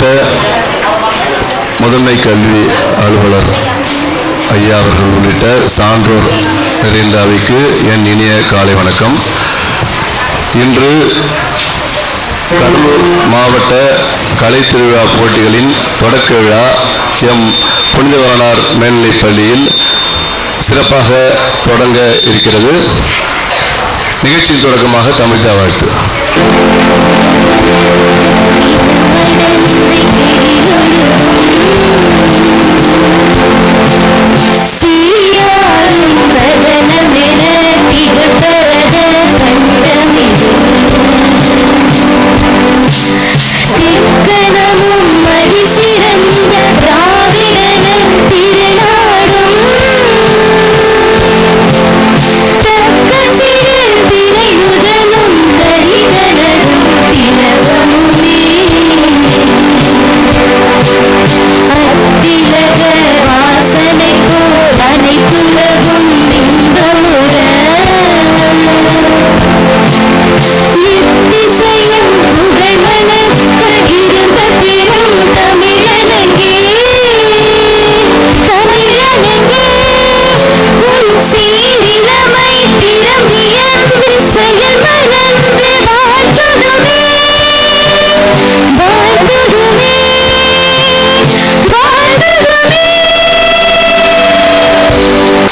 மாவட்ட முதன்மை கல்வி அலுவலர் ஐயா அவர்கள் உள்ளிட்ட சான்றோர் நிறைந்த அவைக்கு என் இனிய காலை வணக்கம். இன்று கடலூர் மாவட்ட கலை திருவிழா போட்டிகளின் தொடக்க விழா எம் புனிதவரனார் மேல்நிலைப் பள்ளியில் சிறப்பாக தொடங்க இருக்கிறது. நிகழ்ச்சியின் தொடக்கமாக தமிழ்தா வாழ்த்து.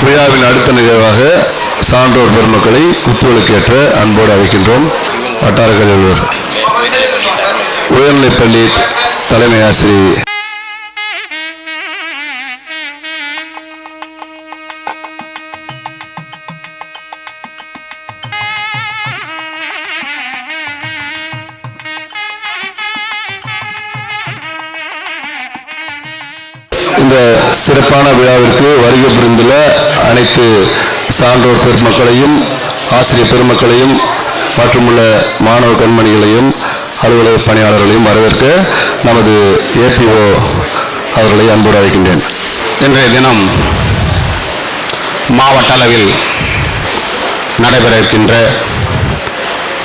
விழாவின் அடுத்த நிகழ்வாக சான்றோர் பெருமக்களை குத்துவிளக்கேற்ற அன்போடு அழைக்கின்றோம். வட்டார கல்வியாளர் உயர்நிலைப்பள்ளி தலைமை ஆசிரியர் இந்த சிறப்பான விழாவிற்கு வருகை புரிந்துள்ள அனைத்து சான்றோர் பெருமக்களையும் ஆசிரியர் பெருமக்களையும் மற்றும் உள்ள மாணவ கண்மணிகளையும் அலுவலக பணியாளர்களையும் வரவேற்க நமது ஏபிஓ அவர்களை அன்போடு அழைக்கின்றேன். இன்றைய தினம் மாவட்ட அளவில் நடைபெற இருக்கின்ற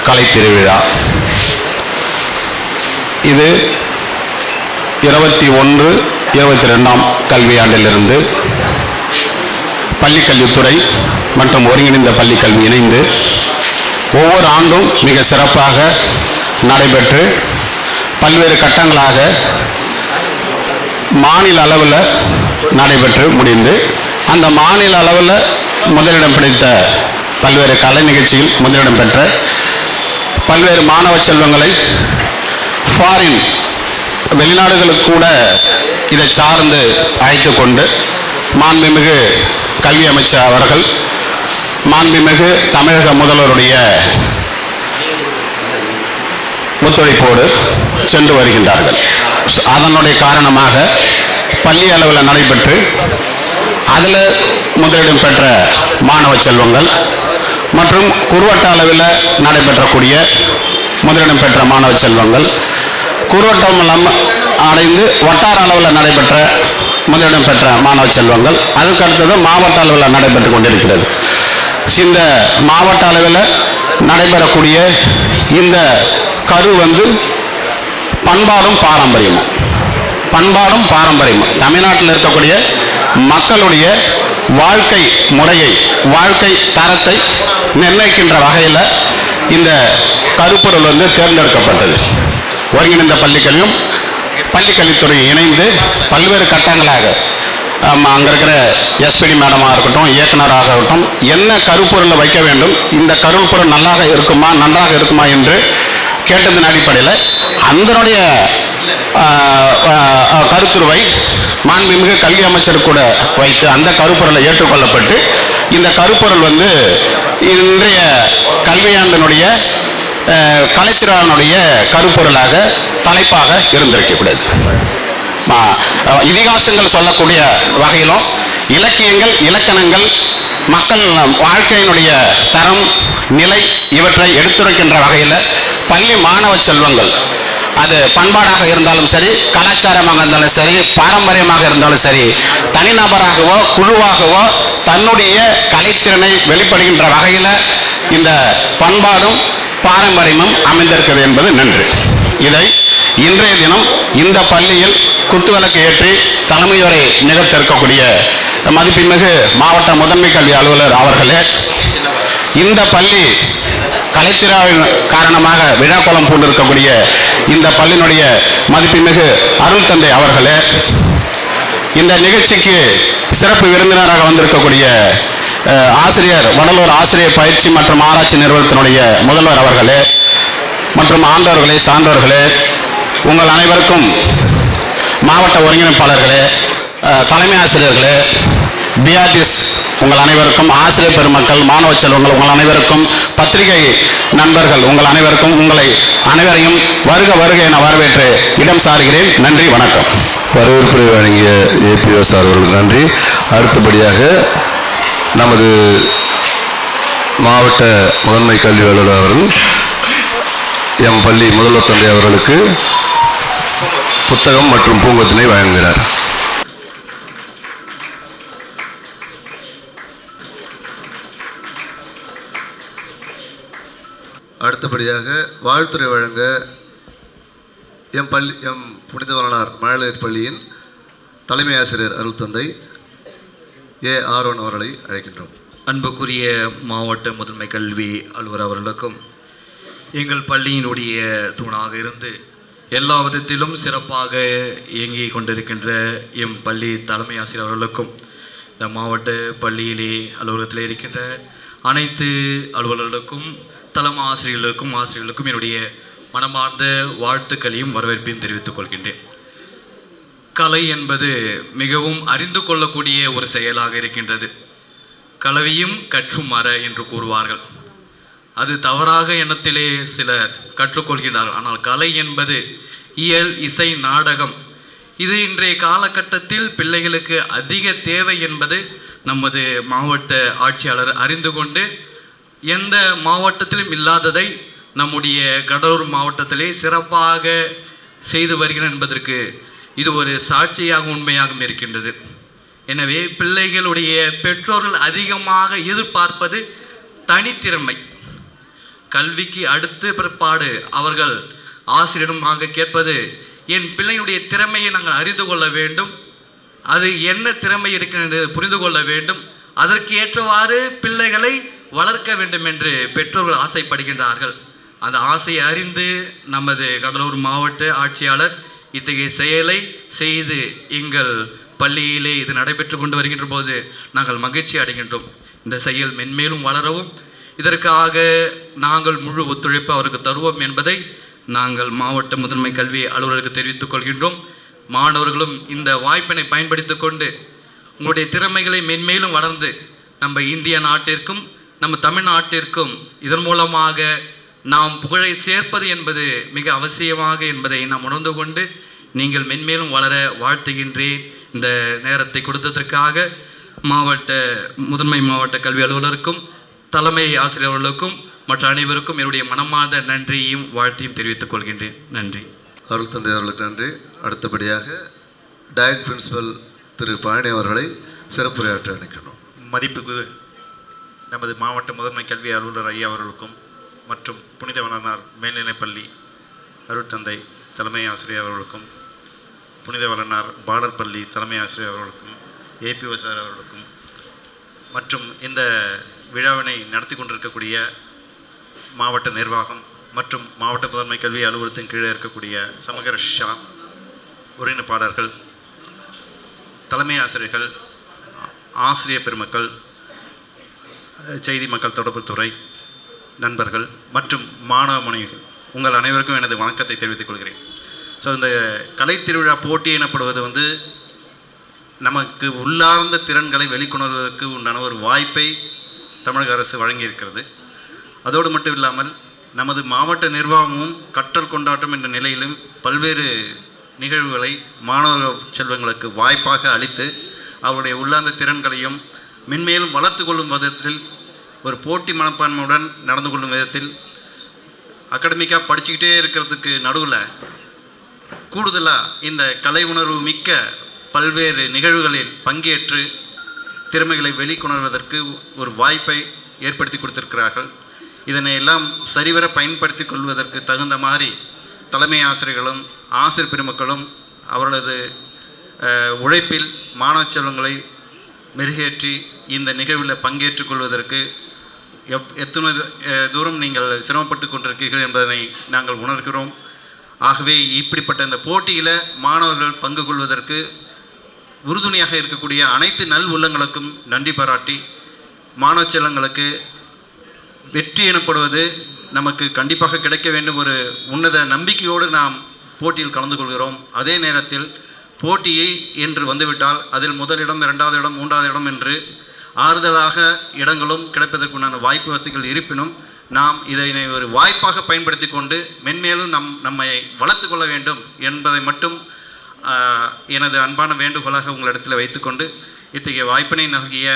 கலை திருவிழா இது 21-22ஆம் கல்வியாண்டிலிருந்து பள்ளிக்கல்வித்துறை மற்றும் ஒருங்கிணைந்த பள்ளிக்கல்வி இணைந்து ஒவ்வொரு ஆண்டும் மிக சிறப்பாக நடைபெற்று பல்வேறு கட்டங்களாக மாநில அளவில் நடைபெற்று முடிந்து அந்த மாநில அளவில் முதலிடம் பிடித்த பல்வேறு கலை நிகழ்ச்சியில் முதலிடம் பெற்ற பல்வேறு மாணவ செல்வங்களை ஃபாரின் வெளிநாடுகளுக்கு கூட இதை சார்ந்து அழைத்து கொண்டு மாண்புமிகு கல்வி அமைச்சர் அவர்கள் மாண்புமிகு தமிழக முதல்வருடைய ஒத்துழைப்போடு சென்று வருகின்றார்கள். அதனுடைய காரணமாக பள்ளி அளவில் நடைபெற்று அதில் முதலிடம் பெற்ற மாணவ செல்வங்கள் மற்றும் குறுவட்ட அளவில் நடைபெற்றக்கூடிய முதலிடம் பெற்ற மாணவ செல்வங்கள் குறுவட்டம் அடைந்து வட்டார அளவில் நடைபெற்ற முதலிடம் பெற்ற மாணவ செல்வங்கள் அதுக்கு அடுத்தது மாவட்ட அளவில் நடைபெற்று கொண்டிருக்கிறது. இந்த மாவட்ட அளவில் நடைபெறக்கூடிய இந்த கரு பண்பாடும் பாரம்பரியமும் தமிழ்நாட்டில் இருக்கக்கூடிய மக்களுடைய வாழ்க்கை முறையை வாழ்க்கை தரத்தை நிர்ணயிக்கின்ற வகையில் இந்த கருப்பொருள் தேர்ந்தெடுக்கப்பட்டது. ஒருங்கிணைந்த பள்ளிக்கல்வியும் பள்ளிக்கல்வித்துறை இணைந்து பல்வேறு கட்டங்களாக அங்கே இருக்கிற எஸ்பிடி மேடமாக இருக்கட்டும், இயக்குனராக இருக்கட்டும், என்ன கருப்பொருளை வைக்க வேண்டும், இந்த கருப்பொருள் நன்றாக இருக்குமா என்று கேட்டதன் அடிப்படையில் அதனுடைய கருத்துருவை மாண்புமிகு கல்வி அமைச்சர் கூட வைத்து அந்த கருப்பொருளை ஏற்றுக்கொள்ளப்பட்டு இந்த கருப்பொருள் இன்றைய கல்வியாண்டினுடைய கலைத்திறனுடைய கருப்பொருளாக தலைப்பாக இருந்திருக்கக்கூடாது. இதிகாசங்கள் சொல்லக்கூடிய வகையிலும் இலக்கியங்கள் இலக்கணங்கள் மக்கள் வாழ்க்கையினுடைய தரம் நிலை இவற்றை எடுத்துரைக்கின்ற வகையில் பள்ளி மாணவ செல்வங்கள் அது பண்பாடாக இருந்தாலும் சரி, கலாச்சாரமாக இருந்தாலும் சரி, பாரம்பரியமாக இருந்தாலும் சரி, தனிநபராகவோ குழுவாகவோ தன்னுடைய கலைத்திறனை வெளிப்படுகின்ற வகையில் இந்த பண்பாடும் பாரம்பரியமும் அமைந்திருக்கிறது என்பது நன்று. இதை இன்றைய தினம் இந்த பள்ளியில் குத்துவிளக்கு ஏற்றி தலைமையுரை நிகழ்த்த இருக்கக்கூடிய மதிப்புமிகு மாவட்ட முதன்மை கல்வி அலுவலர் அவர்களே, இந்த பள்ளி கலைத்திராவின் காரணமாக விழாக்கோலம் பூண்டிருக்கக்கூடிய இந்த பள்ளியினுடைய மதிப்புமிகு அருள் தந்தை அவர்களே, இந்த நிகழ்ச்சிக்கு சிறப்பு விருந்தினராக வந்திருக்கக்கூடிய ஆசிரியர் வடலூர் ஆசிரியர் பயிற்சி மற்றும் ஆராய்ச்சி நிறுவனத்தினுடைய முதல்வர் அவர்களே மற்றும் ஆண்டவர்களே, சான்றோர்களே, உங்கள் அனைவருக்கும் மாவட்ட ஒருங்கிணைப்பாளர்களே, தலைமை ஆசிரியர்களே, பிஆர்டிஸ் உங்கள் அனைவருக்கும், ஆசிரியர் பெருமக்கள், மாணவ செல்வங்கள் உங்கள் அனைவருக்கும், பத்திரிகை நண்பர்கள் உங்கள் அனைவருக்கும், உங்களை அனைவரையும் வருக வருக என வரவேற்று இடம் சாருகிறேன். நன்றி, வணக்கம். வரவேற்புரை வழங்கிய ஏபிஓ சார் அவர்களுக்கு நன்றி. அடுத்தபடியாக நமது மாவட்ட முதன்மை கல்வி அலுவலர் அவர்கள் எம் பள்ளி முதல்வர் தந்தை அவர்களுக்கு புத்தகம் மற்றும் பூங்கொத்தினை வழங்குகிறார். அடுத்தபடியாக வாழ்த்துரை வழங்க எம் புனித வளனார் மழலையர் பள்ளியின் தலைமை ஆசிரியர் அருள் தந்தை ஏ ஆரோன் அவர்களை அழைக்கின்றோம். அன்புக்குரிய மாவட்ட முதன்மை கல்வி அலுவலர் அவர்களுக்கும், எங்கள் பள்ளியினுடைய தூணாக இருந்து எல்லா விதத்திலும் சிறப்பாக இயங்கிக் கொண்டிருக்கின்ற எம் பள்ளி தலைமை ஆசிரியர் அவர்களுக்கும், இந்த மாவட்ட பள்ளியிலே அலுவலகத்தில் இருக்கின்ற அனைத்து அலுவலர்களுக்கும், தலைமை ஆசிரியர்களுக்கும் என்னுடைய மனமார்ந்த வாழ்த்துக்களையும் வரவேற்பையும் தெரிவித்துக் கொள்கின்றேன். கலை என்பது மிகவும் அறிந்து கொள்ளக்கூடிய ஒரு செயலாக இருக்கின்றது. கலவியும் கற்றும் மற என்று கூறுவார்கள். அது தவறாக எண்ணத்திலே சிலர் கற்றுக்கொள்கின்றார்கள். ஆனால் கலை என்பது இயல், இசை, நாடகம், இது இன்றைய காலகட்டத்தில் பிள்ளைகளுக்கு அதிக தேவை என்பது நமது மாவட்ட ஆட்சியாளர் அறிந்து கொண்டு எந்த மாவட்டத்திலும் இல்லாததை நம்முடைய கடலூர் மாவட்டத்திலே சிறப்பாக செய்து வருகிறார் என்பதற்கு இது ஒரு சாட்சியாக உண்மையாகவும் இருக்கின்றது. எனவே பிள்ளைகளுடைய பெற்றோர்கள் அதிகமாக எதிர்பார்ப்பது தனித்திறமை. கல்விக்கு அடுத்த பிற்பாடு அவர்கள் ஆசிரியரிடமாக கேட்பது, என் பிள்ளையுடைய திறமையை நாங்கள் அறிந்து கொள்ள வேண்டும், அது என்ன திறமை இருக்கிறது புரிந்து கொள்ள வேண்டும், அதற்கு ஏற்றவாறு பிள்ளைகளை வளர்க்க வேண்டும் என்று பெற்றோர்கள் ஆசைப்படுகின்றார்கள். அந்த ஆசையை அறிந்து நமது கடலூர் மாவட்ட ஆட்சியாளர் இத்தகைய செயலை செய்து எங்கள் பள்ளியிலே இது நடைபெற்று கொண்டு வருகின்ற போது நாங்கள் மகிழ்ச்சி அடைகின்றோம். இந்த செயல் மென்மேலும் வளரவும் இதற்காக நாங்கள் முழு ஒத்துழைப்பு அவருக்கு தருவோம் என்பதை நாங்கள் மாவட்ட முதன்மை கல்வி அலுவலருக்கு தெரிவித்துக் கொள்கின்றோம். மாணவர்களும் இந்த வாய்ப்பினை பயன்படுத்தி கொண்டு உங்களுடைய திறமைகளை மென்மேலும் வளர்ந்து நம்ம இந்திய நாட்டிற்கும் நம்ம தமிழ்நாட்டிற்கும் இதன் மூலமாக நாம் புகழை சேர்ப்பது என்பது மிக அவசியமாக என்பதை நாம் உணர்ந்து கொண்டு நீங்கள் மென்மேலும் வளர வாழ்த்துகின்றேன். இந்த நேரத்தை கொடுத்ததற்காக முதன்மை மாவட்ட கல்வி அலுவலருக்கும் தலைமை ஆசிரியர்களுக்கும் மற்ற அனைவருக்கும் என்னுடைய மனமார்ந்த நன்றியையும் வாழ்த்தையும் தெரிவித்துக் கொள்கின்றேன். நன்றி. அருள் தந்தை அவர்களுக்கு நன்றி. அடுத்தபடியாக டயட் பிரின்சிபல் திரு பழனி அவர்களை சிறப்புரையாற்ற அழைக்கணும். மதிப்புக்கு நமது மாவட்ட முதன்மை கல்வி அலுவலர் ஐயா அவர்களுக்கும் மற்றும் புனித வளனார் மேல்நிலைப்பள்ளி அருள் தந்தை தலைமை ஆசிரியர் அவர்களுக்கும், புனித வளனார் பாலர் பள்ளி தலைமை ஆசிரியர் அவர்களுக்கும், ஏபிஓ சார் அவர்களுக்கும் மற்றும் இந்த விழாவினை நடத்தி கொண்டிருக்கக்கூடிய மாவட்ட நிர்வாகம் மற்றும் மாவட்ட முதன்மை கல்வி அலுவலகத்தின் கீழே இருக்கக்கூடிய சமகர ஷா ஒருங்கிணைப்பாளர்கள், தலைமை ஆசிரியர்கள், ஆசிரியர் பெருமக்கள், செய்தி மக்கள் தொடர்புத்துறை நண்பர்கள் மற்றும் மாணவ மாணவிகள் உங்கள் அனைவருக்கும் எனது வணக்கத்தை தெரிவித்துக் கொள்கிறேன். ஸோ இந்த கலை திருவிழா போட்டி எனப்படுவது நமக்கு உள்ளார்ந்த திறன்களை வெளிக்கொணர்வதற்கு உண்டான ஒரு வாய்ப்பை தமிழக அரசு வழங்கியிருக்கிறது. அதோடு மட்டும் இல்லாமல் நமது மாவட்ட நிர்வாகமும் கற்றல் கொண்டாட்டம் என்ற நிலையிலும் பல்வேறு நிகழ்வுகளை மாணவ செல்வங்களுக்கு வாய்ப்பாக அளித்து அவருடைய உள்ளார்ந்த திறன்களையும் மென்மேலும் வளர்த்து கொள்ளும் விதத்தில் ஒரு போட்டி மனப்பான்மையுடன் நடந்து கொள்ளும் விதத்தில் அகாடமிக்காக படிச்சுக்கிட்டே இருக்கிறதுக்கு நடுவில் கூடுதலாக இந்த கலை உணர்வு மிக்க பல்வேறு நிகழ்வுகளில் பங்கேற்று திறமைகளை வெளிக்கொணர்வதற்கு ஒரு வாய்ப்பை ஏற்படுத்தி கொடுத்திருக்கிறார்கள். இதனை எல்லாம் சரிவர பயன்படுத்தி கொள்வதற்கு தகுந்த மாதிரி தலைமை ஆசிரியர்களும் ஆசிரியர் பெருமக்களும் அவர்களது உழைப்பில் மாணவ செல்வங்களை மெருகேற்றி இந்த நிகழ்வில் பங்கேற்றுக் கொள்வதற்கு எத்தனை தூரம் நீங்கள் சிரமப்பட்டு கொண்டிருக்கிறீர்கள் என்பதனை நாங்கள் உணர்கிறோம். ஆகவே இப்படிப்பட்ட இந்த போட்டியில் மாணவர்கள் பங்கு கொள்வதற்கு உறுதுணையாக இருக்கக்கூடிய அனைத்து நல் உள்ளங்களுக்கும் நன்றி பாராட்டி, மாணவ செல்வங்களுக்கு வெற்றி எனப்படுவது நமக்கு கண்டிப்பாக கிடைக்க வேண்டும் ஒரு உன்னத நம்பிக்கையோடு நாம் போட்டியில் கலந்து கொள்கிறோம். அதே நேரத்தில் போட்டியை என்று வந்துவிட்டால் அதில் முதலிடம், இரண்டாவது இடம், மூன்றாவது இடம் என்று ஆறுதலாக இடங்களும் கிடைப்பதற்குண்டான வாய்ப்பு வசதிகள் இருப்பினும் நாம் இதனை ஒரு வாய்ப்பாக பயன்படுத்தி கொண்டு மென்மேலும் நம்மை வளர்த்து கொள்ள வேண்டும் என்பதை மட்டும் எனது அன்பான வேண்டுகோளாக உங்களிடத்தில் வைத்துக்கொண்டு இத்தகைய வாய்ப்பினை நல்கிய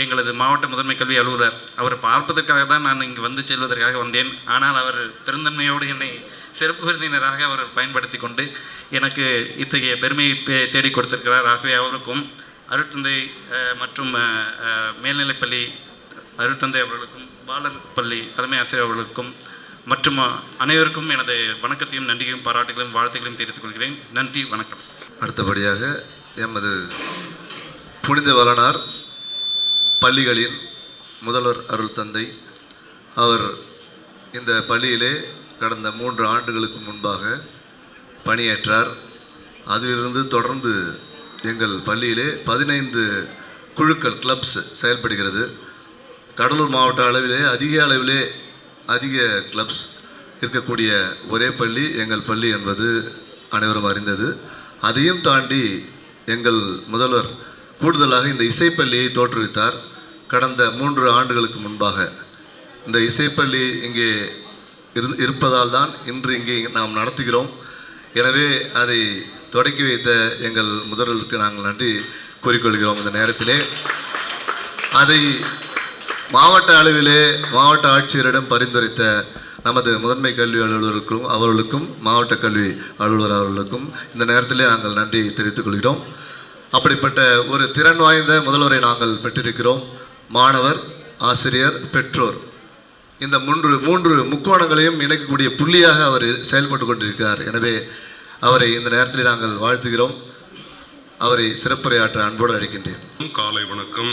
எங்களது மாவட்ட முதன்மை கல்வி அலுவலர் அவரை பார்ப்பதற்காக தான் நான் இங்கு வந்து செல்வதற்காக வந்தேன். ஆனால் அவர் பெருந்தன்மையோடு என்னை சிறப்பு விருந்தினராக அவர் பயன்படுத்தி கொண்டு எனக்கு இத்தகைய பெருமையை தேடி கொடுத்திருக்கிறார். ஆகவே அவருக்கும் அருட்தந்தை மற்றும் மேல்நிலைப்பள்ளி அருட்தந்தை அவர்களுக்கும் பாலர் பள்ளி தலைமை ஆசிரியர் அவர்களுக்கும் மற்றும் அனைவருக்கும் எனது வணக்கத்தையும் நன்றியையும் பாராட்டுகளையும் வாழ்த்துக்களையும் தெரிவித்துக் கொள்கிறேன். நன்றி, வணக்கம். அடுத்தபடியாக எமது புனித வளனார் பள்ளிகளின் முதல்வர் அருள் தந்தை அவர் இந்த பள்ளியிலே கடந்த 3 ஆண்டுகளுக்கு முன்பாக பணியேற்றார். அதிலிருந்து தொடர்ந்து எங்கள் பள்ளியிலே 15 குழுக்கள் கிளப்ஸ் செயல்படுகிறது. கடலூர் மாவட்ட அளவிலே அதிக கிளப்ஸ் இருக்கக்கூடிய ஒரே பள்ளி எங்கள் பள்ளி என்பது அனைவரும் அறிந்தது. அதையும் தாண்டி எங்கள் முதல்வர் கூடுதலாக இந்த இசைப்பள்ளியை தோற்றுவித்தார். கடந்த 3 ஆண்டுகளுக்கு முன்பாக இந்த இசைப்பள்ளி இங்கே இருப்பதால் தான் இன்று இங்கே நாம் நடத்துகிறோம். எனவே அதை தொடக்கி வைத்த எங்கள் முதல்வருக்கு நாங்கள் நன்றி கூறிக்கொள்கிறோம். இந்த நேரத்திலே அதை மாவட்ட அளவிலே மாவட்ட ஆட்சியரிடம் பரிந்துரைத்த நமது முதன்மை கல்வி அலுவலருக்கும் அவர்களுக்கும் மாவட்ட கல்வி அலுவலர் அவர்களுக்கும் இந்த நேரத்திலே நாங்கள் நன்றி தெரிவித்துக் கொள்கிறோம். அப்படிப்பட்ட ஒரு திறன் வாய்ந்த முதல்வரை நாங்கள் பெற்றிருக்கிறோம். மாணவர், ஆசிரியர், பெற்றோர் இந்த மூன்று முக்கோணங்களையும் இணைக்கக்கூடிய புள்ளியாக அவர் செயல்பட்டு கொண்டிருக்கிறார். எனவே அவரை இந்த நேரத்தில் நாங்கள் வாழ்த்துகிறோம். அவரை சிறப்புரையாற்ற அன்போடு அழைக்கின்றேன். காலை வணக்கம்.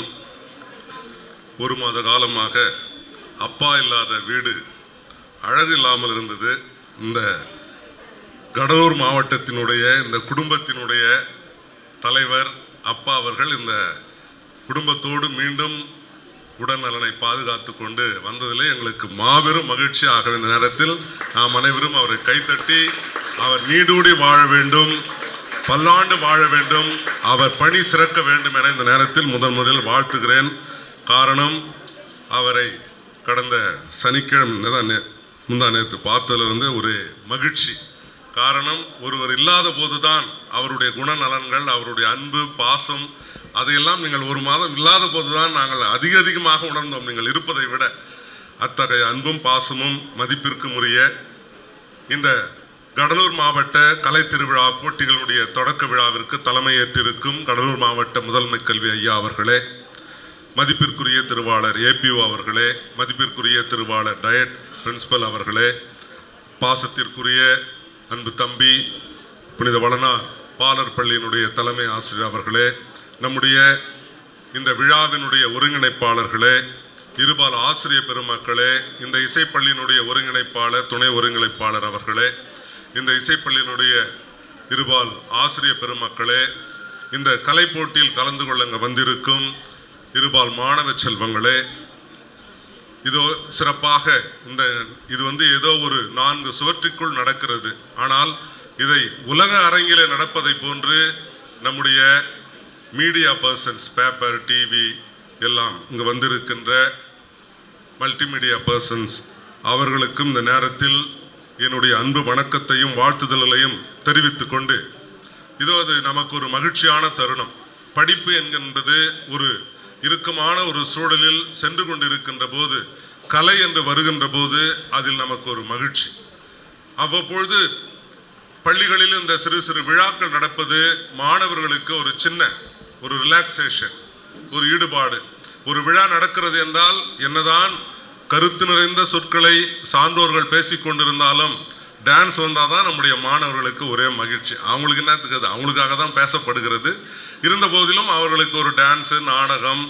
1 மாத காலமாக அப்பா இல்லாத வீடு அழகு இல்லாமல் இருந்தது. இந்த கடலூர் மாவட்டத்தினுடைய இந்த குடும்பத்தினுடைய தலைவர் அப்பா அவர்கள் இந்த குடும்பத்தோடு மீண்டும் உடல் நலனை பாதுகாத்து கொண்டு வந்ததிலே எங்களுக்கு மாபெரும் மகிழ்ச்சியாக இந்த நேரத்தில் நாம் அனைவரும் அவரை கைத்தட்டி அவர் நீடூடி வாழ வேண்டும், பல்லாண்டு வாழ வேண்டும், அவர் பணி சிறக்க வேண்டும் என இந்த நேரத்தில் முதல் வாழ்த்துகிறேன். காரணம், அவரை கடந்த சனிக்கிழமை முந்தா நேற்று பார்த்ததிலிருந்து ஒரு மகிழ்ச்சி. காரணம், ஒருவர் இல்லாத போதுதான் அவருடைய குணநலன்கள், அவருடைய அன்பு, பாசம் அதையெல்லாம் நீங்கள் 1 மாதம் இல்லாத போதுதான் நாங்கள் அதிகமாக உணர்ந்தோம். நீங்கள் இருப்பதை விட அத்தகைய அன்பும் பாசமும் மதிப்பிற்கும் உரிய இந்த கடலூர் மாவட்ட கலை திருவிழா போட்டிகளுடைய தொடக்க விழாவிற்கு தலைமையேற்றிருக்கும் கடலூர் மாவட்ட முதன்மை கல்வி ஐயா அவர்களே, மதிப்பிற்குரிய திருவாளர் ஏபிஓ அவர்களே, மதிப்பிற்குரிய திருவாளர் டயட் பிரின்சிபல் அவர்களே, பாசத்திற்குரிய அன்பு தம்பி புனித வளனார் பாலர் பள்ளியினுடைய தலைமை ஆசிரியர் அவர்களே, நம்முடைய இந்த விழாவினுடைய ஒருங்கிணைப்பாளர்களே, இருபால் ஆசிரியர் பெருமக்களே, இந்த இசைப்பள்ளியினுடைய ஒருங்கிணைப்பாளர், துணை ஒருங்கிணைப்பாளர் அவர்களே, இந்த இசைப்பள்ளியினுடைய இருபால் ஆசிரியர் பெருமக்களே, இந்த கலை போட்டியில் கலந்து கொள்ள வந்திருக்கும் இருபால் மாணவ செல்வங்களே, இதோ சிறப்பாக இது ஏதோ ஒரு 4 சுவற்றிற்குள் நடக்கிறது. ஆனால் இதை உலக அரங்கிலே நடப்பதை போன்று நம்முடைய மீடியா பர்சன்ஸ், பேப்பர், டிவி எல்லாம் இங்கு வந்திருக்கின்ற மல்டிமீடியா பர்சன்ஸ் அவர்களுக்கும் இந்த நேரத்தில் என்னுடைய அன்பு வணக்கத்தையும் வாழ்த்துதல்களையும் தெரிவித்து கொண்டு, இதோ அது நமக்கு ஒரு மகிழ்ச்சியான தருணம். படிப்பு என்கின்றது ஒரு இறுக்கமான ஒரு சூழலில் சென்று கொண்டிருக்கின்ற போது, கலை என்று வருகின்ற போது அதில் நமக்கு ஒரு மகிழ்ச்சி. அவ்வப்பொழுது பள்ளிகளில் இந்த சிறு சிறு விழாக்கள் நடப்பது மாணவர்களுக்கு ஒரு சின்ன ஒரு ரிலாக்ஸேஷன், ஒரு ஈடுபாடு. ஒரு விழா நடக்கிறது என்றால் என்னதான் கருத்து நிறைந்த சொற்களை சான்றோர்கள் பேசிக்கொண்டிருந்தாலும் டான்ஸ் வந்தால் தான் நம்முடைய மாணவர்களுக்கு ஒரே மகிழ்ச்சி. அவங்களுக்கு என்னத்துக்கு அது அவங்களுக்காக தான் பேசப்படுகிறது. இருந்த போதிலும் அவர்களுக்கு ஒரு டான்ஸு, நாடகம்,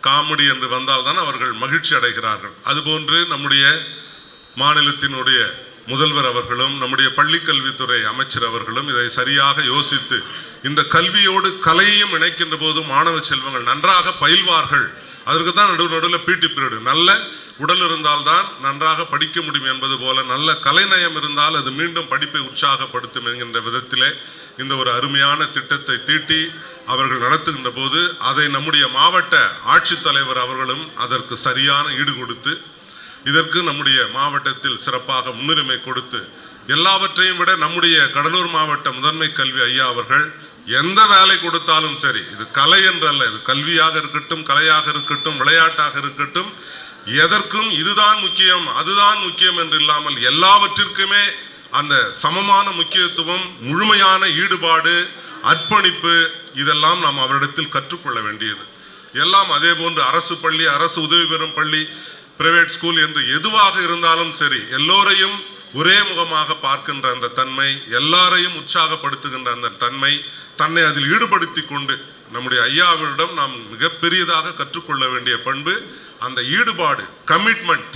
காமெடி என்று வந்தால்தான் அவர்கள் மகிழ்ச்சி அடைகிறார்கள். அதுபோன்று நம்முடைய மாநிலத்தினுடைய முதல்வர் அவர்களும் நம்முடைய பள்ளிக்கல்வித்துறை அமைச்சர் அவர்களும் இதை சரியாக யோசித்து இந்த கல்வியோடு கலையையும் இணைக்கின்ற போது மாணவ செல்வங்கள் நன்றாக பயில்வார்கள். அதற்கு தான் நடுவில் பிடி பீரியடு. நல்ல உடல் இருந்தால்தான் நன்றாக படிக்க முடியும் என்பது போல நல்ல கலைநயம் இருந்தால் அது மீண்டும் படிப்பை உற்சாகப்படுத்தும் என்கின்ற விதத்திலே இந்த ஒரு அருமையான திட்டத்தை தீட்டி அவர்கள் நடத்துகின்ற போது அதை நம்முடைய மாவட்ட ஆட்சித்தலைவர் அவர்களும் அதற்கு சரியான ஈடு கொடுத்து இதற்கு நம்முடைய மாவட்டத்தில் சிறப்பாக முன்னுரிமை கொடுத்து எல்லாவற்றையும் விட நம்முடைய கடலூர் மாவட்ட முதன்மை கல்வி ஐயா அவர்கள் எந்த வேலை கொடுத்தாலும் சரி, இது கலை என்றல்ல, இது கல்வியாக இருக்கட்டும், கலையாக இருக்கட்டும், விளையாட்டாக இருக்கட்டும், எதற்கும் இதுதான் முக்கியம் அதுதான் முக்கியம் என்று இல்லாமல் எல்லாவற்றிற்குமே அந்த சமமான முக்கியத்துவம், முழுமையான ஈடுபாடு, அர்ப்பணிப்பு, இதெல்லாம் நாம் அவரிடத்தில் கற்றுக்கொள்ள வேண்டியது. எல்லாம் அதே போன்று அரசு பள்ளி, அரசு உதவி பெறும் பள்ளி, பிரைவேட் ஸ்கூல் என்று எதுவாக இருந்தாலும் சரி, எல்லோரையும் ஒரே முகமாக பார்க்கின்ற அந்த தன்மை, எல்லாரையும் உற்சாகப்படுத்துகின்ற அந்த தன்மை, தன்னை அதில் ஈடுபடுத்தி கொண்டு நம்முடைய ஐயாவிடம் நாம் மிகப்பெரியதாக கற்றுக்கொள்ள வேண்டிய பண்பு அந்த ஈடுபாடு, கமிட்மெண்ட்,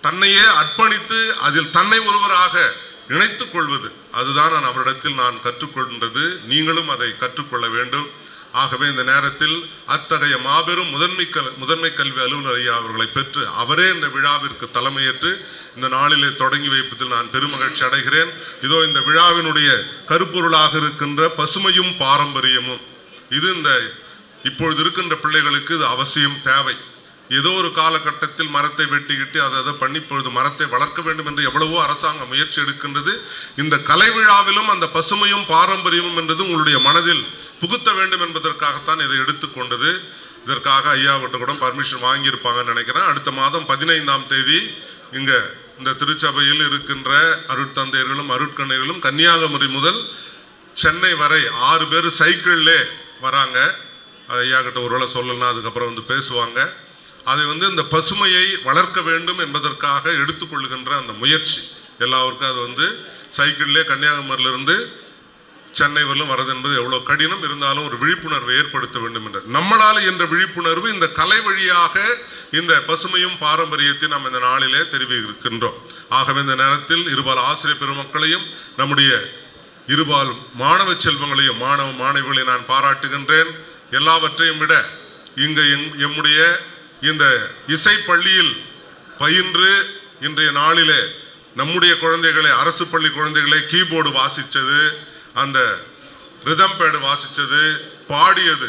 தன்னையே அர்ப்பணித்து அதில் தன்னை ஒருவராக இணைத்துக் கொள்வது. அதுதான் அவரிடத்தில் நான் கற்றுக்கொண்டது. நீங்களும் அதை கற்றுக்கொள்ள வேண்டும். ஆகவே இந்த நேரத்தில் அத்தகைய மாபெரும் முதன்மை கல்வி அலுவலர் ஐயா அவர்களை பெற்று அவரே இந்த விழாவிற்கு தலைமையேற்று இந்த நாளிலே தொடங்கி வைப்பதில் நான் பெருமகிழ்ச்சி அடைகிறேன். இதோ இந்த விழாவினுடைய கருப்பொருளாக இருக்கின்ற பசுமையும் பாரம்பரியமும், இது இந்த இப்பொழுது இருக்கின்ற பிள்ளைகளுக்கு இது அவசியம், தேவை. ஏதோ ஒரு காலகட்டத்தில் மரத்தை வெட்டிக்கிட்டு அதை பண்ணி இப்பொழுது மரத்தை வளர்க்க வேண்டும் என்று எவ்வளவோ அரசாங்கம் முயற்சி எடுக்கின்றது. இந்த கலை விழாவிலும் அந்த பசுமையும் பாரம்பரியமும் என்றது உங்களுடைய மனதில் புகுத்த வேண்டும் என்பதற்காகத்தான் இதை எடுத்துக்கொண்டது. இதற்காக ஐயாவிட்ட கூட பர்மிஷன் வாங்கியிருப்பாங்கன்னு நினைக்கிறேன். அடுத்த மாதம் 15ஆம் தேதி இங்கே இந்த திருச்சபையில் இருக்கின்ற அருட்தந்தையர்களும் அருட்கண்ணைகளும் கன்னியாகுமரி முதல் சென்னை வரை 6 பேர் சைக்கிள்லே வராங்க. ஐயா கிட்ட ஒருவேளை சொல்லலாம், அதுக்கப்புறம் வந்து பேசுவாங்க. அதை இந்த பசுமையை வளர்க்க வேண்டும் என்பதற்காக எடுத்துக்கொள்ளுகின்ற அந்த முயற்சி எல்லாருக்கும் அது சைக்கிள்லே கன்னியாகுமரியிலிருந்து சென்னை வரலும் வரது என்பது எவ்வளோ கடினம் இருந்தாலும் ஒரு விழிப்புணர்வை ஏற்படுத்த வேண்டும் என்ற நம்மளால் என்ற விழிப்புணர்வு இந்த கலை வழியாக இந்த பசுமையும் பாரம்பரியத்தை நாம் இந்த நாளிலே தெரிவிக்கின்றோம். ஆகவே இந்த நேரத்தில் இருபால் ஆசிரியர் பெருமக்களையும் நம்முடைய இருபால் மாணவ செல்வங்களையும் மாணவ மாணவிகளை நான் பாராட்டுகின்றேன். எல்லாவற்றையும் விட இங்கு எம்முடைய இந்த இசை பள்ளியில் பயின்று இன்றைய நாளிலே நம்முடைய குழந்தைகளை, அரசு பள்ளி குழந்தைகளை கீபோர்டு வாசித்தது, அந்த ரிதம் பேடு வாசித்தது, பாடியது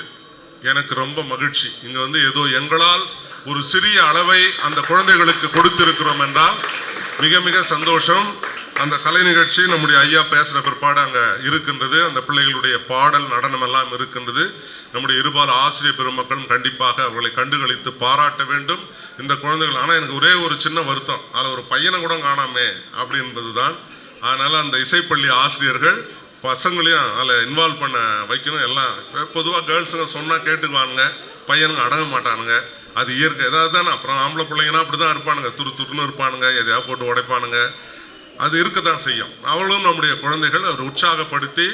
எனக்கு ரொம்ப மகிழ்ச்சி. இங்கே ஏதோ எங்களால் ஒரு சிறிய அளவை அந்த குழந்தைகளுக்கு கொடுத்திருக்கிறோம் என்றால் மிக மிக சந்தோஷம். அந்த கலை நிகழ்ச்சி நம்முடைய ஐயா பேசுகிற பிற்பாடு அங்கே இருக்கின்றது. அந்த பிள்ளைகளுடைய பாடல் நடனம் எல்லாம் இருக்கின்றது. நம்முடைய இருபால் ஆசிரியர் பெருமக்களும் கண்டிப்பாக அவர்களை கண்டுகளித்து பாராட்ட வேண்டும் இந்த குழந்தைகள். ஆனால் எனக்கு ஒரே ஒரு சின்ன வருத்தம், அதில் ஒரு பையனை கூட காணாமே அப்படி என்பது தான். அதனால் அந்த இசைப்பள்ளி ஆசிரியர்கள் பசங்களையும் அதில் இன்வால்வ் பண்ண வைக்கணும். எல்லாம் பொதுவாக கேர்ள்ஸுங்க சொன்னால் கேட்டுக்குவானுங்க, பையனுங்க அடங்க மாட்டானுங்க. அது இயற்கை ஏதாவது தானே. அப்புறம் ஆம்பளை பிள்ளைங்கன்னா அப்படி தான் இருப்பானுங்க, துருன்னு இருப்பானுங்க, எதையாவது போட்டு உடைப்பானுங்க. அது இருக்க தான் செய்யும். அவளும் நம்முடைய குழந்தைகள் அவர் உற்சாகப்படுத்தி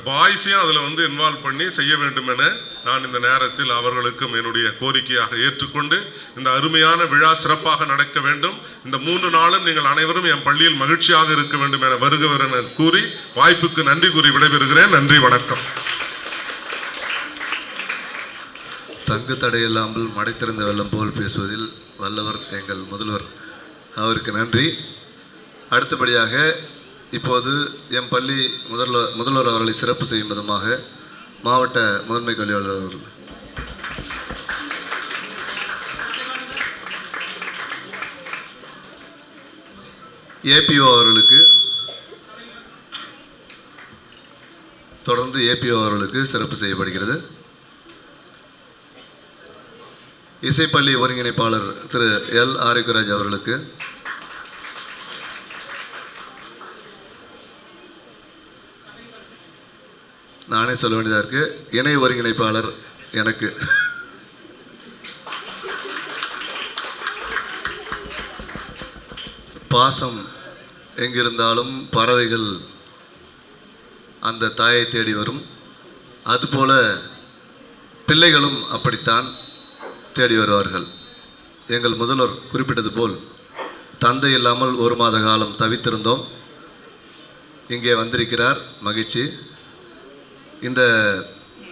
பாய்ஸையும் அதில் இன்வால்வ் பண்ணி செய்ய வேண்டும் என நான் இந்த நேரத்தில் அவர்களுக்கும் என்னுடைய கோரிக்கையாக ஏற்றுக்கொண்டு இந்த அருமையான விழா சிறப்பாக நடக்க வேண்டும். இந்த 3 நாளும் நீங்கள் அனைவரும் என் பள்ளியில் மகிழ்ச்சியாக இருக்க வேண்டும் என வருகிறவர் என கூறி வாய்ப்புக்கு நன்றி கூறி விடைபெறுகிறேன். நன்றி, வணக்கம். தங்கு தடையில்லாமல் மடைத்திறந்த வெள்ளம் போல் பேசுவதில் வல்லவர் எங்கள் முதல்வர், அவருக்கு நன்றி. அடுத்தபடியாக இப்போது எம் பள்ளி முதல்வர் அவர்களை சிறப்பு செய்யும் விதமாக மாவட்ட முதன்மை கல்வி அலுவலர் ஏபிஓ அவர்களுக்கு தொடர்ந்து ஏபிஓ அவர்களுக்கு சிறப்பு செய்யப்படுகிறது. இசைப்பள்ளி ஒருங்கிணைப்பாளர் திரு எல் ஆரோக்கியராஜ் அவர்களுக்கு, நானே சொல்ல வேண்டியதாக இருக்குது, இணை ஒருங்கிணைப்பாளர் எனக்கு பாசம் எங்கிருந்தாலும் பறவைகள் அந்த தாயை தேடி வரும். அதுபோல பிள்ளைகளும் அப்படித்தான் தேடி வருவார்கள். எங்கள் முதல்வர் குறிப்பிட்டது போல் தந்தை இல்லாமல் 1 மாத காலம் தவித்திருந்தோம். இங்கே வந்திருக்கிறார், மகிழ்ச்சி. இந்த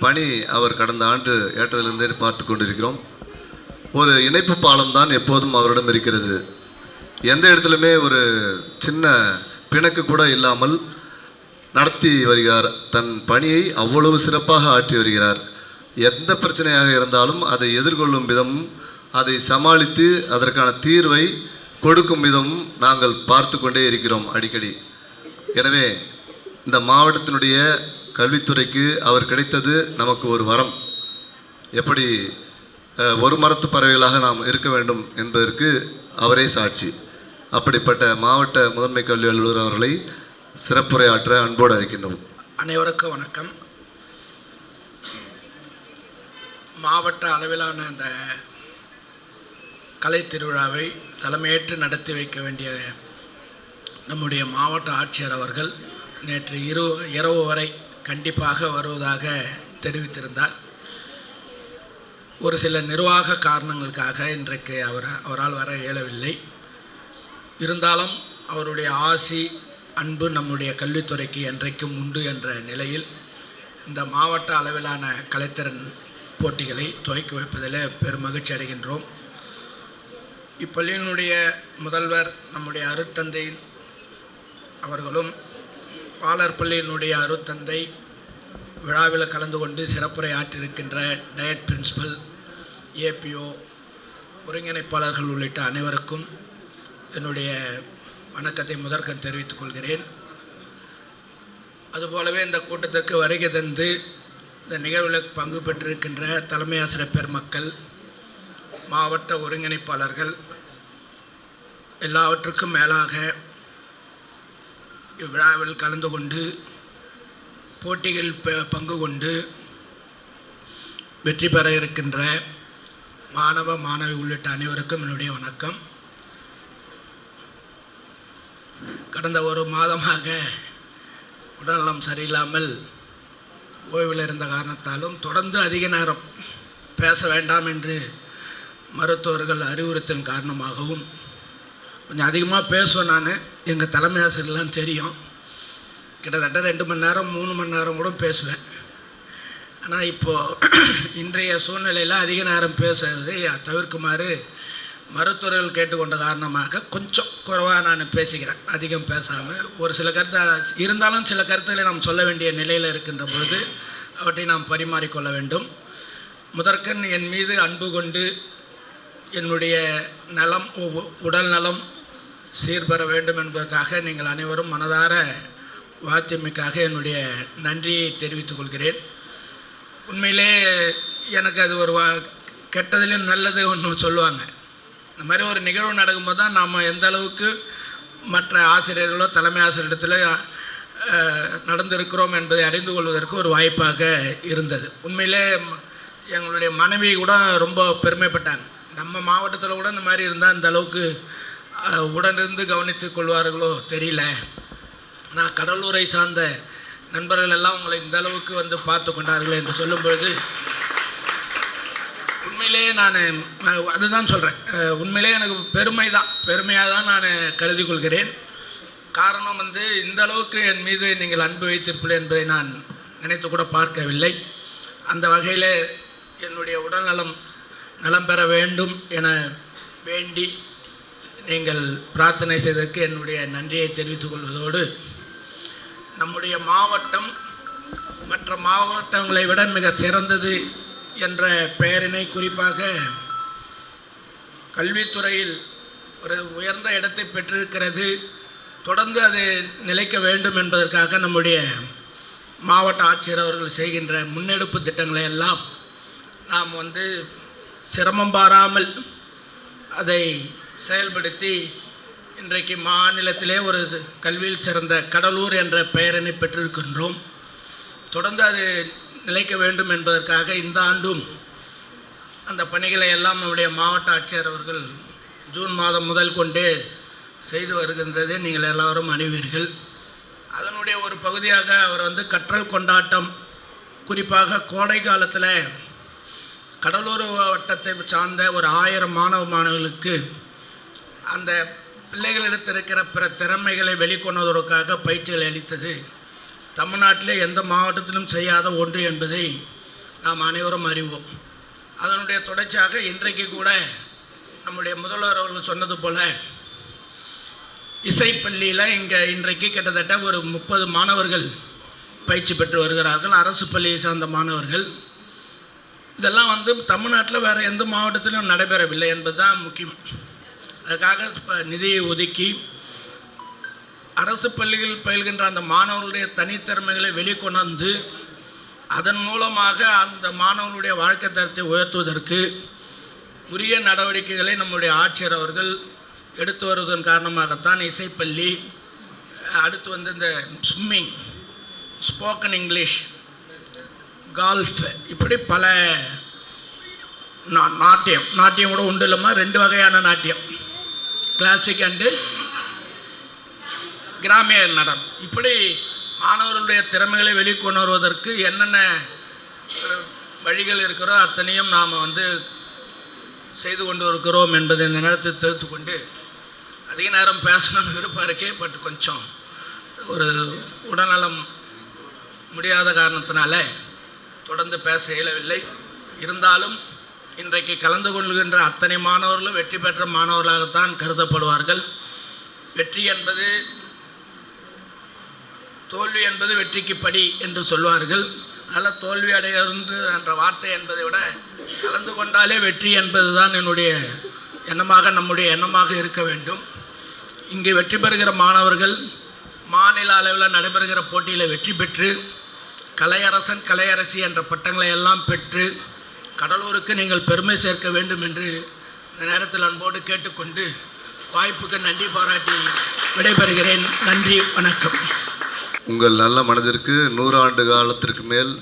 பணி அவர் கடந்த ஆண்டு ஏற்றதிலிருந்தே பார்த்து கொண்டிருக்கிறோம். ஒரு இணைப்பு பாலம் தான் எப்போதும் அவரிடம் இருக்கிறது. எந்த இடத்துலையுமே ஒரு சின்ன பிணக்கு கூட இல்லாமல் நடத்தி வருகிறார். தன் பணியை அவ்வளவு சிறப்பாக ஆற்றி வருகிறார். எந்த பிரச்சனையாக இருந்தாலும் அதை எதிர்கொள்ளும் விதமும் அதை சமாளித்து அதற்கான தீர்வை கொடுக்கும் விதமும் நாங்கள் பார்த்து கொண்டே இருக்கிறோம் அடிக்கடி. எனவே இந்த மாவட்டத்தினுடைய கல்வித்துறைக்கு அவர் கிடைத்தது நமக்கு ஒரு வரம். எப்படி ஒரு மரத்து பறவைகளாக நாம் இருக்க வேண்டும் என்பதற்கு அவரே சாட்சி. அப்படிப்பட்ட மாவட்ட முதன்மை கல்வி அலுவலர் அவர்களை சிறப்புரையாற்ற அன்போடு அழைக்கின்றோம். அனைவருக்கும் வணக்கம். மாவட்ட அளவிலான அந்த கலை திருவிழாவை தலைமையேற்று நடத்தி வைக்க வேண்டிய நம்முடைய மாவட்ட ஆட்சியர் அவர்கள் நேற்று இரவு வரை கண்டிப்பாக வருவதாக தெரிவித்திருந்தார். ஒரு சில நிர்வாக காரணங்களுக்காக இன்றைக்கு அவரால் வர இயலவில்லை. இருந்தாலும் அவருடைய ஆசி அன்பு நம்முடைய கல்வித்துறைக்கு என்றைக்கும் உண்டு என்ற நிலையில் இந்த மாவட்ட அளவிலான கலைத்திறன் போட்டிகளை துவக்கி வைப்பதில் பெருமகிழ்ச்சி அடைகின்றோம். இப்பள்ளியினுடைய முதல்வர் நம்முடைய அருட்தந்தை அவர்களும் பாலர் பள்ளியினுடைய அருட்தந்தை விழாவில் கலந்து கொண்டு சிறப்புரை ஆற்றியிருக்கின்ற டயட் பிரின்சிபல், ஏபிஓ, ஒருங்கிணைப்பாளர்கள் உள்ளிட்ட அனைவருக்கும் என்னுடைய வணக்கத்தை முதற்கண் தெரிவித்துக் கொள்கிறேன். அதுபோலவே இந்த கூட்டத்திற்கு வருகை தந்து இந்த நிகழ்வில் பங்கு பெற்றிருக்கின்ற தலைமை ஆசிரியர் பெருமக்கள், மாவட்ட ஒருங்கிணைப்பாளர்கள், எல்லாவற்றுக்கும் மேலாக இவ்விழாவில் கலந்து கொண்டு போட்டிகளில் பங்கு கொண்டு வெற்றி பெற இருக்கின்ற மாணவ மாணவி உள்ளிட்ட அனைவருக்கும் என்னுடைய வணக்கம். கடந்த 1 மாதமாக உடல்நலம் சரியில்லாமல் ஓய்வில் இருந்த காரணத்தாலும் தொடர்ந்து அதிக நேரம் பேச வேண்டாம் என்று மருத்துவர்கள் அறிவுறுத்தின் காரணமாகவும் கொஞ்சம் அதிகமாக பேசுவேன். நான் எங்கள் தலைமை ஆசிரியர்லாம் தெரியும், கிட்டத்தட்ட 2 மணி நேரம் 3 மணி நேரம் கூட பேசுவேன். ஆனால் இப்போது இன்றைய சூழ்நிலையில் அதிக நேரம் பேசுவதை தவிர்க்குமாறு மருத்துவர்கள் கேட்டுக்கொண்ட காரணமாக கொஞ்சம் குறைவாக நான் பேசுகிறேன், அதிகம் பேசாமல். ஒரு சில கருத்து இருந்தாலும் சில கருத்துக்களை நாம் சொல்ல வேண்டிய நிலையில் இருக்கின்ற பொழுது அவற்றை நாம் பரிமாறிக்கொள்ள வேண்டும். முதற்கண் என் மீது அன்பு கொண்டு என்னுடைய நலம், உடல் நலம் சீர்பெற வேண்டும் என்பதற்காக நீங்கள் அனைவரும் மனதார வாழ்த்தியமைக்காக என்னுடைய நன்றியை தெரிவித்துக் கொள்கிறேன். உண்மையிலே எனக்கு அது ஒரு கெட்டதிலும் நல்லது ஒன்று சொல்லுவாங்க. இந்த மாதிரி ஒரு நிகழ்வு நடக்கும்போது தான் நாம் எந்த அளவுக்கு மற்ற ஆசிரியர்களோ தலைமை ஆசிரியரிடத்தில் நடந்திருக்கிறோம் என்பதை அறிந்து கொள்வதற்கு ஒரு வாய்ப்பாக இருந்தது. உண்மையிலே எங்களுடைய மனைவி கூட ரொம்ப பெருமைப்பட்டாங்க. நம்ம மாவட்டத்தில் கூட இந்த மாதிரி இருந்தால் இந்த அளவுக்கு உடனிருந்து கவனித்து கொள்வார்களோ தெரியல. ஆனால் கடலூரை சார்ந்த நண்பர்கள் எல்லாம் உங்களை இந்த அளவுக்கு வந்து பார்த்து கொண்டார்கள் என்று சொல்லும் பொழுது உண்மையிலே நான் அதுதான் சொல்கிறேன். உண்மையிலே எனக்கு பெருமையாக தான் நான் கருதி கொள்கிறேன். காரணம் வந்து இந்த அளவுக்கு என் மீது நீங்கள் அன்பு வைத்திருப்பீர்கள் என்பதை நான் நினைத்து கூட பார்க்கவில்லை. அந்த வகையில் என்னுடைய உடல்நலம் நலம் பெற வேண்டும் என வேண்டி நீங்கள் பிரார்த்தனை செய்ததற்கு என்னுடைய நன்றியை தெரிவித்துக் கொள்வதோடு, நம்முடைய மாவட்டம் மற்ற மாவட்டங்களை விட மிக சிறந்தது என்ற பெயரினை குறிப்பாக கல்வித்துறையில் ஒரு உயர்ந்த இடத்தை பெற்றிருக்கிறது. தொடர்ந்து அது நிலைக்க வேண்டும் என்பதற்காக நம்முடைய மாவட்ட ஆட்சியர் அவர்கள் செய்கின்ற முன்னெடுப்பு திட்டங்களை எல்லாம் நாம் வந்து சிரமம் பாராமல் அதை செயல்படுத்தி இன்றைக்கு மாநிலத்திலே ஒரு கல்வியில் சிறந்த கடலூர் என்ற பெயரினை பெற்றிருக்கின்றோம். தொடர்ந்து அது நிலைக்க வேண்டும் என்பதற்காக இந்த ஆண்டும் அந்த பணிகளை எல்லாம் நம்முடைய மாவட்ட ஆட்சியர் அவர்கள் ஜூன் மாதம் முதல் கொண்டே செய்து வருகின்றதை நீங்கள் எல்லோரும் அறிவீர்கள். அதனுடைய ஒரு பகுதியாக அவர் வந்து கற்றல் கொண்டாட்டம், குறிப்பாக கோடை காலத்தில் கடலூர் வட்டத்தை சார்ந்த ஒரு 1000 மாணவர்களுக்கு அந்த பிள்ளைகளிடத்தில் இருக்கிற பிற திறமைகளை வெளிக்கொணர்வதற்காக பயிற்சிகளை அளித்தது தமிழ்நாட்டிலே எந்த மாவட்டத்திலும் செய்யாத ஒன்று என்பதை நாம் அனைவரும் அறிவோம். அதனுடைய தொடர்ச்சியாக இன்றைக்கு கூட நம்முடைய முதல்வர் அவர்கள் சொன்னது போல் இசைப்பள்ளியில் இங்கே இன்றைக்கு கிட்டத்தட்ட ஒரு 30 மாணவர்கள் பயிற்சி பெற்று வருகிறார்கள், அரசு பள்ளியை சார்ந்த மாணவர்கள். இதெல்லாம் வந்து தமிழ்நாட்டில் வேறு எந்த மாவட்டத்திலும் நடைபெறவில்லை என்பது தான் முக்கியம். அதுக்காக நிதியை ஒதுக்கி அரசு பள்ளிகள் பயில்கின்ற அந்த மாணவர்களுடைய தனித்திறமைகளை வெளிக்கொணர்ந்து அதன் மூலமாக அந்த மாணவர்களுடைய வாழ்க்கை தரத்தை உயர்த்துவதற்கு உரிய நடவடிக்கைகளை நம்முடைய ஆட்சியர் அவர்கள் எடுத்து வருவதன் காரணமாகத்தான் இசைப்பள்ளி, அடுத்து வந்து இந்த ஸ்விம்மிங், ஸ்போக்கன் இங்கிலீஷ், கால்ஃப், இப்படி பல நாட்டியம் கூட உண்டு இல்லைம்மா, 2 வகையான நாட்டியம், கிளாசிக் அண்டு கிராமிய நடனம். இப்படி மாணவர்களுடைய திறமைகளை வெளிக்கொணர்வதற்கு என்னென்ன வழிகள் இருக்கிறோ அத்தனையும் நாம் வந்து செய்து கொண்டு இருக்கிறோம் என்பதை இந்த நேரத்தில் தெரிவித்து கொண்டு, அதிக நேரம் பேசணும்னு விருப்பம் இருக்கே, பட் கொஞ்சம் ஒரு உடல்நலம் முடியாத காரணத்தினால தொடர்ந்து பேச இயலவில்லை. இருந்தாலும் இன்றைக்கு கலந்து கொள்கின்ற அத்தனை மாணவர்களும் வெற்றி பெற்ற மாணவர்களாகத்தான் கருதப்படுவார்கள். வெற்றி என்பது, தோல்வி என்பது வெற்றிக்கு படி என்று சொல்வார்கள். அதனால் தோல்வி அடைகிறது என்ற வார்த்தை என்பதை விட கலந்து கொண்டாலே வெற்றி என்பது தான் என்னுடைய எண்ணமாக, நம்முடைய எண்ணமாக இருக்க வேண்டும். இங்கே வெற்றி பெறுகிற மாணவர்கள் மாநில அளவில் நடைபெறுகிற போட்டியில் வெற்றி பெற்று கலையரசன், கலையரசி என்ற பட்டங்களை எல்லாம் பெற்று கடலூருக்கு நீங்கள் பெருமை சேர்க்க வேண்டும் என்று இந்த நேரத்தில் அன்போடு கேட்டுக்கொண்டு வாய்ப்புக்கு நன்றி பாராட்டி விடைபெறுகிறேன். நன்றி, வணக்கம். உங்கள் நல்ல மனதிற்கு 100 ஆண்டு காலத்திற்கு மேல்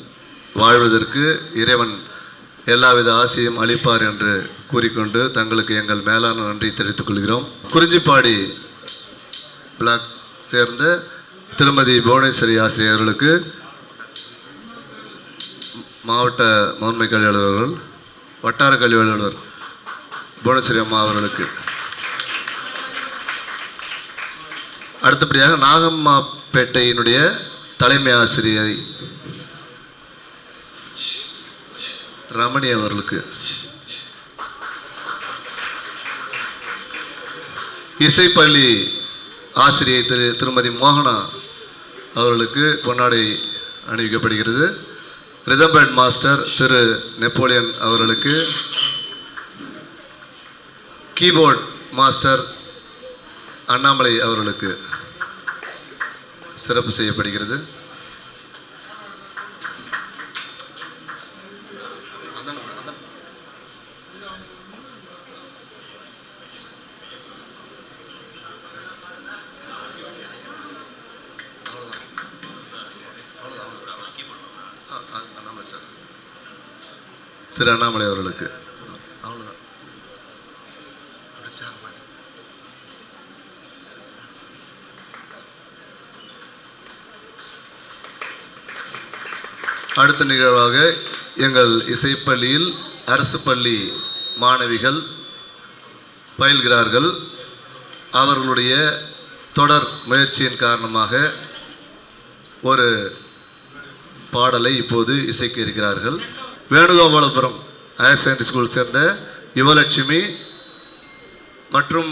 வாழ்வதற்கு இறைவன் எல்லாவித ஆசையும் அளிப்பார் என்று கூறிக்கொண்டு தங்களுக்கு எங்கள் மேலான நன்றி தெரிவித்துக் கொள்கிறோம். குறிஞ்சிப்பாடி பிளாக் சேர்ந்த திருமதி புவனேஸ்வரி ஆசிரியர் அவர்களுக்கு மாவட்ட முதன்மை கல்வி அலுவலர்கள், வட்டார கல்வி அலுவலர் புவனேஸ்வரி அம்மா அவர்களுக்கு, அடுத்தபடியாக நாகம்மாப்பேட்டையினுடைய தலைமை ஆசிரியை ரமணி அவர்களுக்கு, இசைப்பள்ளி ஆசிரியை திருமதி மோகனா அவர்களுக்கு பொன்னாடை அணிவிக்கப்படுகிறது. ரிதம் பேண்ட் மாஸ்டர் திரு நெப்போலியன் அவர்களுக்கு, கீபோர்ட் மாஸ்டர் அண்ணாமலை அவர்களுக்கு சிறப்பு செய்யப்படுகிறது. திரு அண்ணாமலை அவர்களுக்கு அவ்வளோதான். அடுத்த நிகழ்வாக எங்கள் இசைப்பள்ளியில் அரசு பள்ளி மாணவிகள் பயில்கிறார்கள். அவர்களுடைய தொடர் முயற்சியின் காரணமாக ஒரு பாடலை இப்போது இசைக்க இருக்கிறார்கள். வேணுகோபாலபுரம் ஹையர் செகண்டரி ஸ்கூல் சேர்ந்த யுவலட்சுமி மற்றும்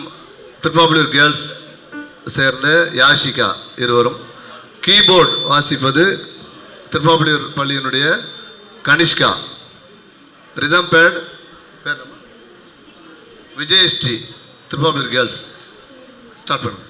திருப்பாப்புலியூர் கேர்ள்ஸ் சேர்ந்த யாஷிகா இருவரும், கீபோர்ட் வாசிப்பது திருப்பாப்புலியூர் பள்ளியினுடைய Kanishka, rhythm bad Vijayasri Tiruppapuliyur girls. Start பண்ணுங்க.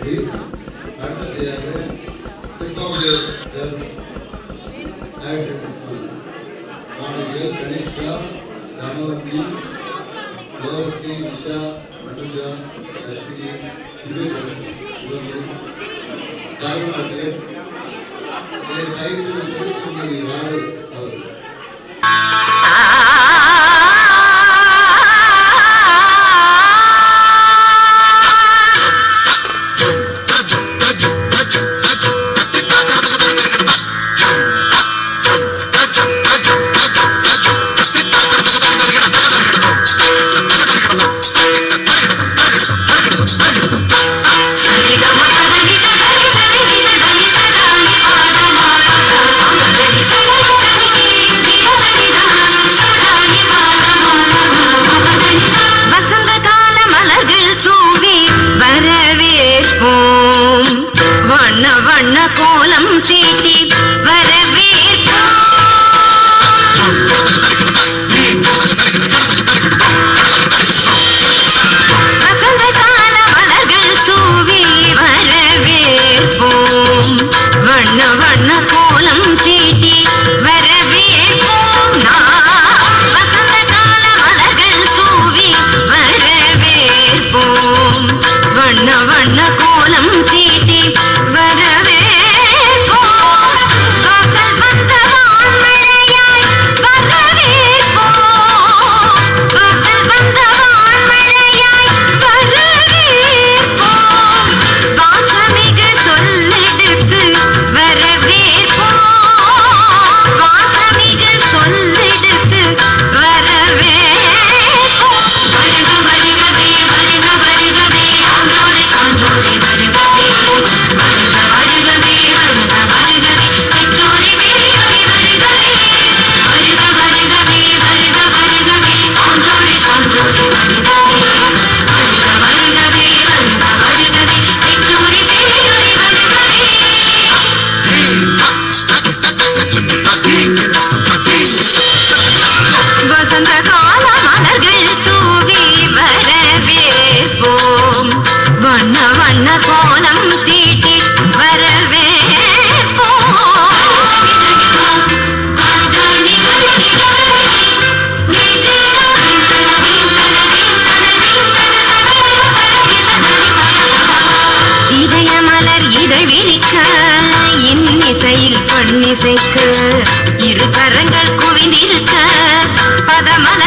பள்ளி. அடுத்தபடியாக திருப்பாவூர் கேர்ள்ஸ் ஹையர் செகண்டரி ஸ்கூல் மாணவிகள் கனிஷ்கா, தனவந்தி, லோவஸ்ரீ, நிஷா, மனுஜா, அஸ்வினி, திவ்யதர்ஷினி இவர்கள் பரதநாட்டியம் இதை பயிற்சி யாரை அவர்கள் வண்ண கோலம் தீட்டி வரவேற்போம். வசந்த கால மலர்கள் தூவி வரவேற்போம். வண்ண கோலம் தீட்டி வரவேற்போம். வசந்த கால மலர்கள் தூவி வரவேற்போம். வண்ண கோலம் தீட்டி வரவேற்போம். வாசல் வந்த வான்மழையாய் வரவேற்போம். வாசல் வந்த வான்மழையாய் வரவேற்போம். வாசமிகு சொல்லெடுத்து வரவேற்போம். வாசமிகு சொல்லெடுத்து வரவேற்போம். வருக வருகவே வருக வருகவே ஆண்டோரை சான்றோரை வருகவே. வருக வருகவே வருக வருகவே பெற்றோரை பெரியோரை வருகவே. வருக வருகவே வருக வருகவே ஆன்றோரை சான்றோரை வருகவே. வருக வருகவே வருக வருகவே பெற்றோரை பெரியோரை வருகவே. வசந்த கால மலர்கள் தூவி வரவேற்போம். வண்ண கோலம் தீட்டி வரவேற்போம். இதய மலர் இதழ் விரிக்க இன்னிசையில் பண்ணிசைக்க இரு கரங்கள் குவிந்திருக்க பதமலர்